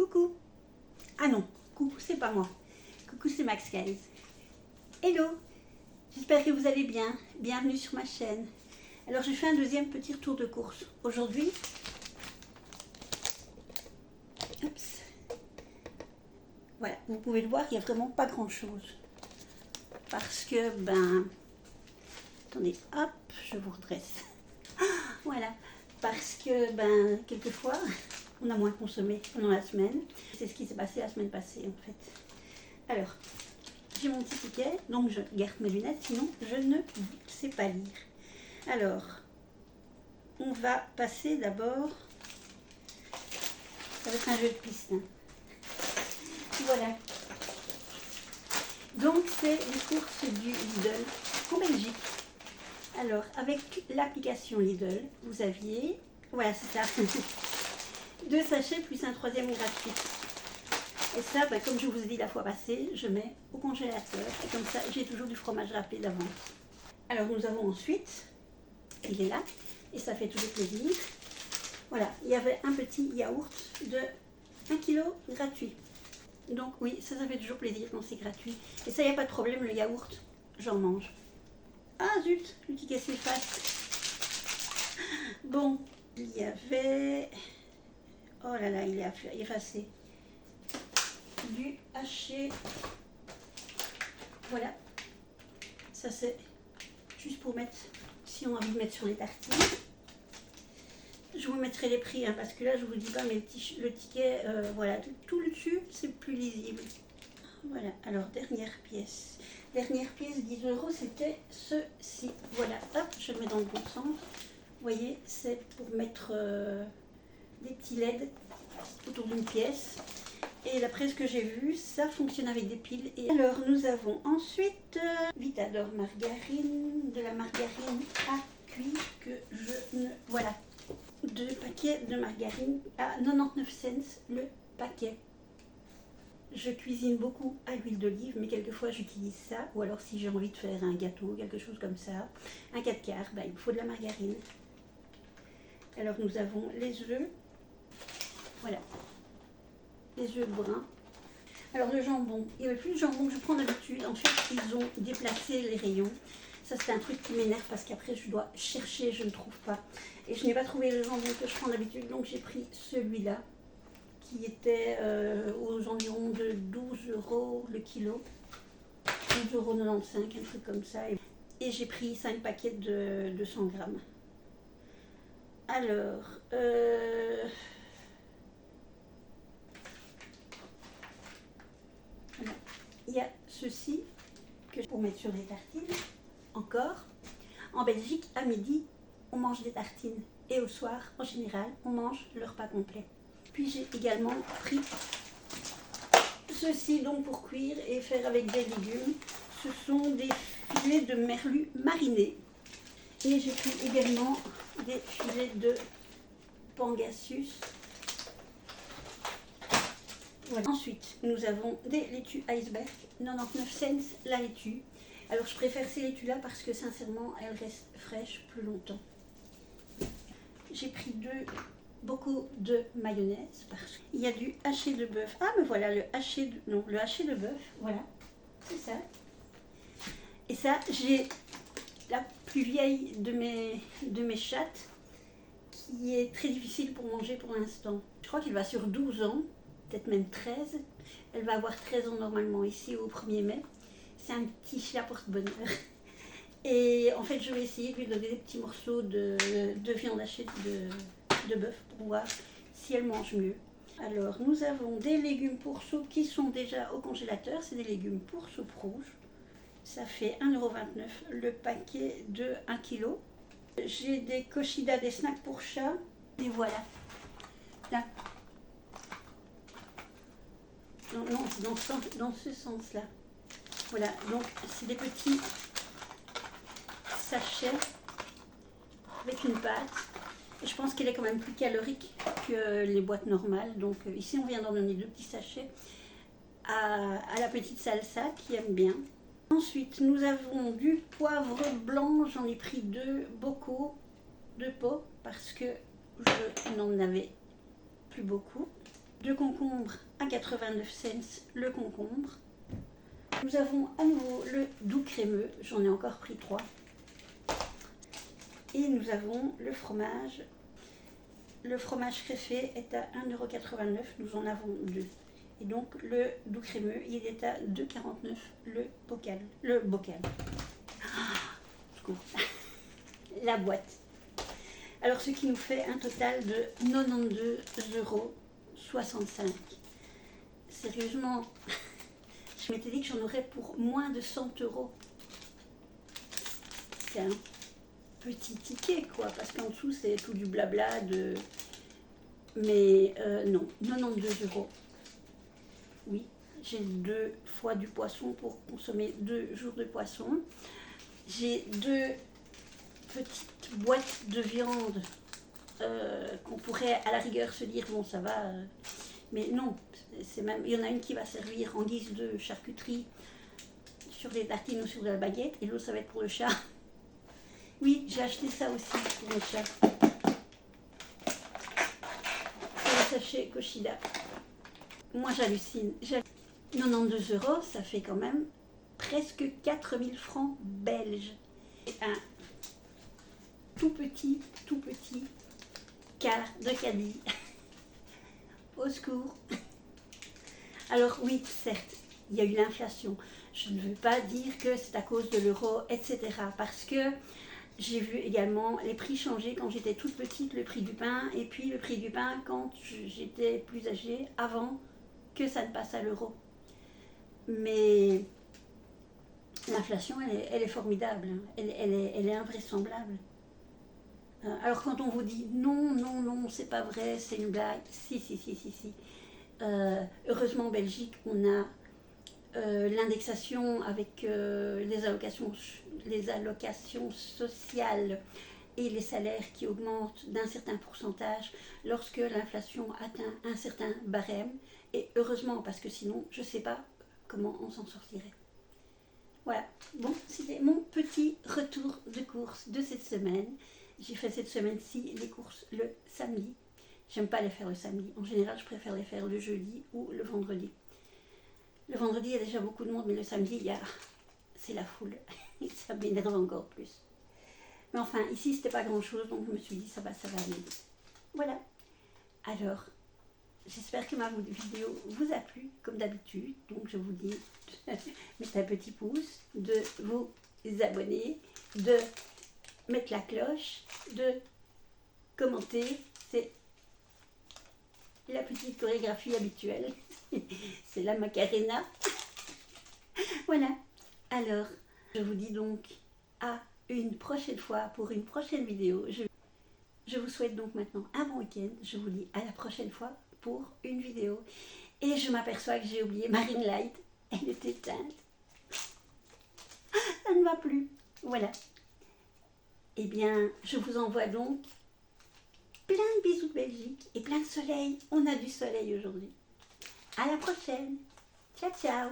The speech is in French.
Coucou. Ah non, coucou, c'est pas moi. Coucou, c'est Max Guys. Hello. J'espère que vous allez bien. Bienvenue sur ma chaîne. Alors, je fais un deuxième petit tour de course. Aujourd'hui, voilà, vous pouvez le voir, il n'y a vraiment pas grand-chose. Parce que, attendez, hop, je vous redresse. Voilà, parce que, quelquefois, on a moins consommé pendant la semaine. C'est ce qui s'est passé la semaine passée, en fait. Alors, j'ai mon petit ticket, donc je garde mes lunettes, sinon je ne sais pas lire. Alors, on va passer d'abord, ça va être un jeu de piste. Voilà. Donc, c'est les courses du Lidl en Belgique. Alors, avec l'application Lidl, vous aviez, voilà, c'est ça, 2 sachets plus un troisième gratuit. Et ça, comme je vous ai dit la fois passée, je mets au congélateur. Et comme ça, j'ai toujours du fromage râpé d'avance. Alors, nous avons ensuite, il est là, et ça fait toujours plaisir. Voilà, il y avait un petit yaourt de 1 kg gratuit. Donc oui, ça fait toujours plaisir quand c'est gratuit. Et ça, il n'y a pas de problème, le yaourt, j'en mange. Ah zut, le ticket s'efface. Bon, il y avait... Oh là là, il est effacé. Du haché. Voilà. Ça, c'est juste pour mettre, si on a envie de mettre sur les tartines. Je vous mettrai les prix, hein, parce que là, je vous dis pas, mais le ticket, voilà, tout le dessus, c'est plus lisible. Voilà, alors, dernière pièce. Dernière pièce, 10 €, c'était ceci. Voilà, hop, je le mets dans le bon sens. Vous voyez, c'est pour mettre des petits LED autour d'une pièce. Et d'après ce que j'ai vu, ça fonctionne avec des piles. Et alors, nous avons ensuite Vitador margarine, de la margarine à cuire que je ne... Voilà, 2 paquets de margarine à 99 cents le paquet. Je cuisine beaucoup à l'huile d'olive, mais quelquefois j'utilise ça. Ou alors si j'ai envie de faire un gâteau, quelque chose comme ça, un 4 quarts, il me faut de la margarine. Alors nous avons les œufs. Voilà. Les œufs bruns. Alors le jambon, il n'y avait plus de jambon que je prends d'habitude. En fait, ils ont déplacé les rayons. Ça, c'est un truc qui m'énerve parce qu'après, je dois chercher, je ne trouve pas. Et je n'ai pas trouvé le jambon que je prends d'habitude, donc j'ai pris celui-là, qui était aux environs de 12 € le kilo. 12,95 €, un truc comme ça. Et j'ai pris 5 paquets de 200 grammes. Alors... Voilà. Il y a ceci que pour mettre sur les tartines. Encore, en Belgique, à midi, on mange des tartines. Et au soir, en général, on mange le repas complet. Puis j'ai également pris ceci donc pour cuire et faire avec des légumes. Ce sont des filets de merlu marinés. Et j'ai pris également des filets de Pangasius. Voilà. Ensuite, nous avons des laitues iceberg, 99 cents la laitue. Alors, je préfère ces laitues-là parce que, sincèrement, elles restent fraîches plus longtemps. J'ai pris beaucoup de mayonnaise parce qu'il y a du haché de bœuf. Ah, mais voilà, le haché de bœuf, voilà, c'est ça. Et ça, j'ai la plus vieille de mes chattes qui est très difficile pour manger pour l'instant. Je crois qu'il va sur 12 ans. Peut-être même 13. Elle va avoir 13 ans normalement ici au 1er mai. C'est un petit chat porte-bonheur. Et en fait, je vais essayer de lui donner des petits morceaux de viande hachée de bœuf pour voir si elle mange mieux. Alors, nous avons des légumes pour soupe qui sont déjà au congélateur. C'est des légumes pour soupe rouge. Ça fait 1,29 € le paquet de 1 kg. J'ai des Cochida, des snacks pour chat. Et voilà. Là. Non, dans ce sens-là. Voilà, donc c'est des petits sachets avec une pâte. Et je pense qu'elle est quand même plus calorique que les boîtes normales. Donc ici, on vient d'en donner 2 petits sachets à la petite salsa qui aime bien. Ensuite, nous avons du poivre blanc. J'en ai pris 2 bocaux de pot parce que je n'en avais plus beaucoup. de concombre à 89 cents le concombre. Nous avons à nouveau le doux crémeux, j'en ai encore pris 3. Et nous avons le fromage. Le fromage greffé est à 1,89 €, nous en avons 2. Et donc le doux crémeux, il est à 2,49 € le bocal. La boîte. Alors ce qui nous fait un total de 92,65 €. Sérieusement, je m'étais dit que j'en aurais pour moins de 100 €. C'est un petit ticket quoi, parce qu'en dessous c'est tout du blabla de... Mais non, 92 €. Oui, j'ai 2 fois du poisson pour consommer 2 jours de poisson. J'ai 2 petites boîtes de viande qu'on pourrait à la rigueur se dire bon ça va, mais non, c'est même, il y en a une qui va servir en guise de charcuterie sur les tartines ou sur la baguette et l'autre ça va être pour le chat. Oui, j'ai acheté ça aussi pour le chat. C'est le sachet Koshida. Moi j'hallucine. 92 €, ça fait quand même presque 4000 francs belges. Un tout petit quart de caddie. Au secours. Alors oui, certes, il y a eu l'inflation. Je ne veux pas dire que c'est à cause de l'euro, etc. Parce que j'ai vu également les prix changer quand j'étais toute petite, le prix du pain, et puis le prix du pain quand j'étais plus âgée, avant que ça ne passe à l'euro. Mais l'inflation, elle est formidable, elle est invraisemblable. Alors quand on vous dit non, c'est pas vrai, c'est une blague, si. Heureusement en Belgique, on a l'indexation avec les allocations sociales et les salaires qui augmentent d'un certain pourcentage lorsque l'inflation atteint un certain barème. Et heureusement, parce que sinon, je ne sais pas comment on s'en sortirait. Voilà, bon, c'était mon petit retour de course de cette semaine. J'ai fait cette semaine-ci les courses le samedi. J'aime pas les faire le samedi. En général, je préfère les faire le jeudi ou le vendredi. Le vendredi, il y a déjà beaucoup de monde, mais le samedi, c'est la foule. Et ça m'énerve encore plus. Mais enfin, ici, c'était pas grand-chose, donc je me suis dit, ça va aller vite. Voilà. Alors, j'espère que ma vidéo vous a plu, comme d'habitude. Donc, je vous dis de mettre un petit pouce, de vous abonner, de mettre la cloche, de commenter. C'est la petite chorégraphie habituelle. C'est la Macarena. Voilà. Alors, je vous dis donc à une prochaine fois pour une prochaine vidéo. Je vous souhaite donc maintenant un bon week-end. Je vous dis à la prochaine fois pour une vidéo. Et je m'aperçois que j'ai oublié ma ring light. Elle est éteinte. Ça ne va plus. Voilà. Eh bien, je vous envoie donc plein de bisous de Belgique et plein de soleil. On a du soleil aujourd'hui. À la prochaine. Ciao, ciao.